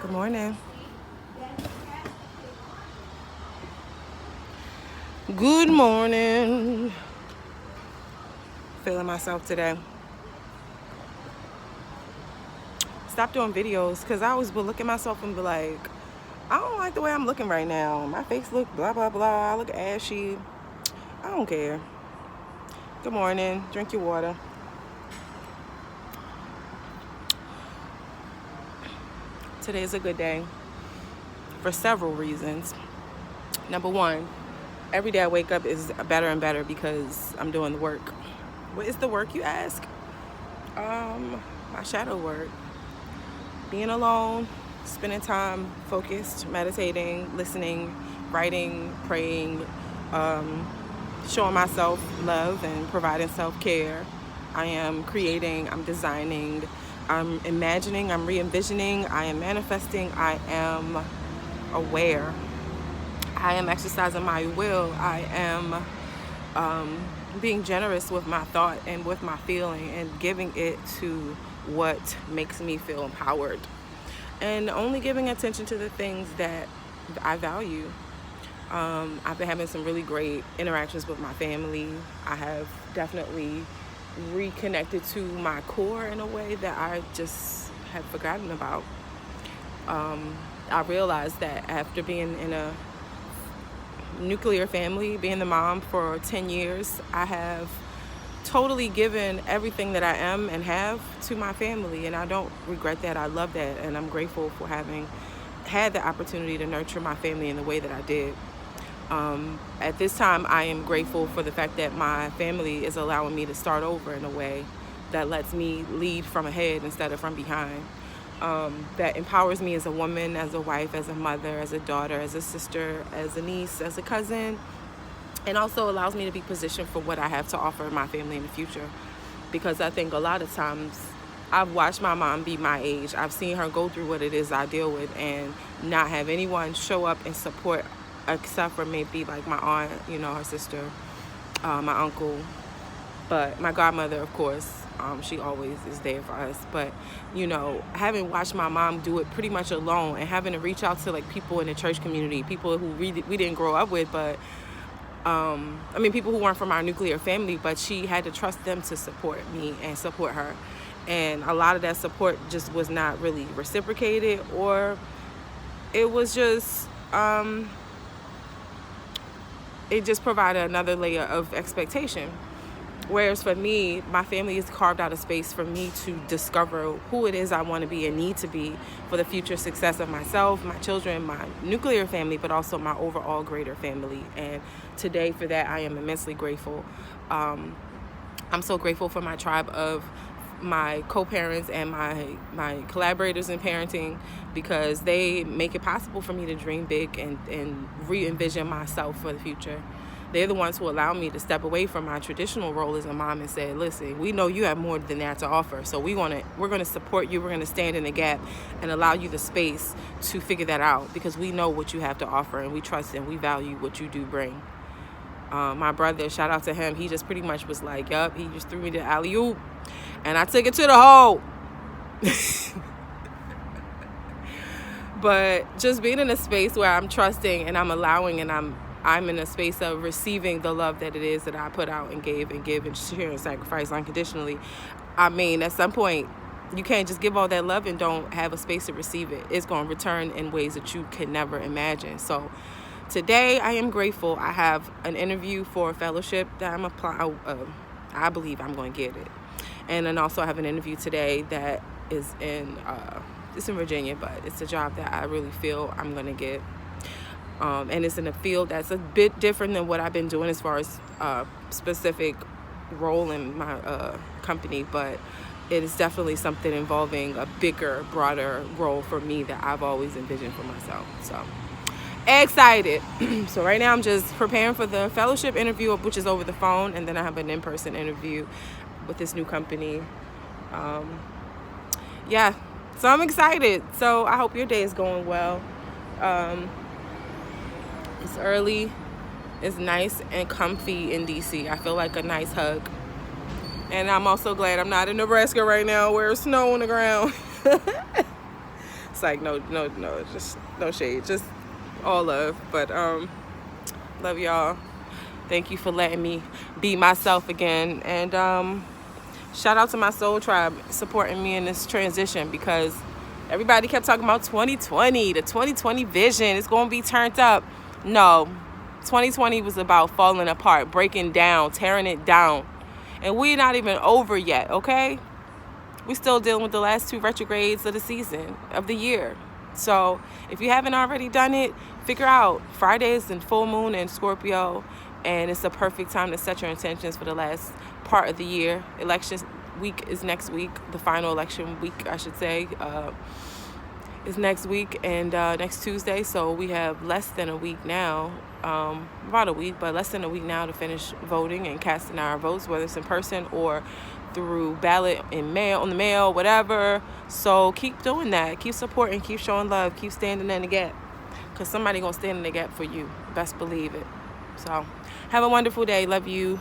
Good morning. Good morning. Feeling myself today. Stop doing videos because I always will look at myself and be like, I don't like the way I'm looking right now. My face look blah, blah, blah. I look ashy. I don't care. Good morning. Drink your water. Today is a good day for several reasons. Number one, every day I wake up is better and better because I'm doing the work. What is the work, you ask? My shadow work. Being alone, spending time focused, meditating, listening, writing, praying, showing myself love and providing self-care. I am creating, I'm designing, I'm imagining, I'm re-envisioning, I am manifesting, I am aware. I am exercising my will. I am being generous with my thought and with my feeling and giving it to what makes me feel empowered. And only giving attention to the things that I value. I've been having some really great interactions with my family. I have definitely reconnected to my core in a way that I just had forgotten about. I realized that after being in a nuclear family, being the mom for 10 years, I have totally given everything that I am and have to my family, and I don't regret that. I love that, and I'm grateful for having had the opportunity to nurture my family in the way that I did. At this time, I am grateful for the fact that my family is allowing me to start over in a way that lets me lead from ahead instead of from behind. That empowers me as a woman, as a wife, as a mother, as a daughter, as a sister, as a niece, as a cousin, and also allows me to be positioned for what I have to offer my family in the future. Because I think a lot of times I've watched my mom be my age. I've seen her go through what it is I deal with and not have anyone show up and support except for maybe like my aunt, her sister, my uncle, but my godmother, of course. She always is there for us. But, having watched my mom do it pretty much alone and having to reach out to like people in the church community, people who we didn't grow up with, but people who weren't from our nuclear family, but she had to trust them to support me and support her. And a lot of that support just was not really reciprocated, or it was just, it just provided another layer of expectation. Whereas for me, my family has carved out a space for me to discover who it is I want to be and need to be for the future success of myself, my children, my nuclear family, but also my overall greater family. And today for that, I am immensely grateful. I'm so grateful for my tribe of my co-parents and my collaborators in parenting, because they make it possible for me to dream big and re-envision myself for the future. They're the ones who allow me to step away from my traditional role as a mom and say, listen, we know you have more than that to offer. So we're going to support you. We're going to stand in the gap and allow you the space to figure that out, because we know what you have to offer and we trust and we value what you do bring. My brother, shout out to him. He just pretty much was like, yup, he just threw me the alley-oop and I took it to the hole. But just being in a space where I'm trusting and I'm allowing and I'm in a space of receiving the love that it is that I put out and give and share and sacrifice unconditionally. At some point, you can't just give all that love and don't have a space to receive it. It's going to return in ways that you can never imagine. So today, I am grateful. I have an interview for a fellowship that I'm applying. I believe I'm going to get it. And then also I have an interview today that is it's in Virginia, but it's a job that I really feel I'm going to get. And it's in a field that's a bit different than what I've been doing as far as specific role in my company, but it is definitely something involving a bigger, broader role for me that I've always envisioned for myself. So excited. So right now I'm just preparing for the fellowship interview, which is over the phone, and then I have an in-person interview with this new company. So I'm excited. So I hope your day is going well. It's early, it's nice and comfy in DC. I feel like a nice hug. And I'm also glad I'm not in Nebraska right now where it's snow on the ground. like no, just no shade, just all love. But love y'all. Thank you for letting me be myself again. And shout out to my soul tribe supporting me in this transition, because everybody kept talking about 2020, the 2020 vision. It's going to be turned up. No, 2020 was about falling apart, breaking down, tearing it down. And we're not even over yet, okay? We're still dealing with the last 2 retrogrades of the season, of the year. So if you haven't already done it, figure out Fridays and full moon and Scorpio, and it's a perfect time to set your intentions for the last part of the year. Election week is next week. The final election week, I should say, is next week, and next Tuesday. So we have less than a week now, about a week, but less than a week now to finish voting and casting our votes, whether it's in person or through ballot in mail, on the mail, whatever. So keep doing that. Keep supporting, keep showing love, keep standing in the gap, because somebody gonna stand in the gap for you. Best believe it. So have a wonderful day. Love you.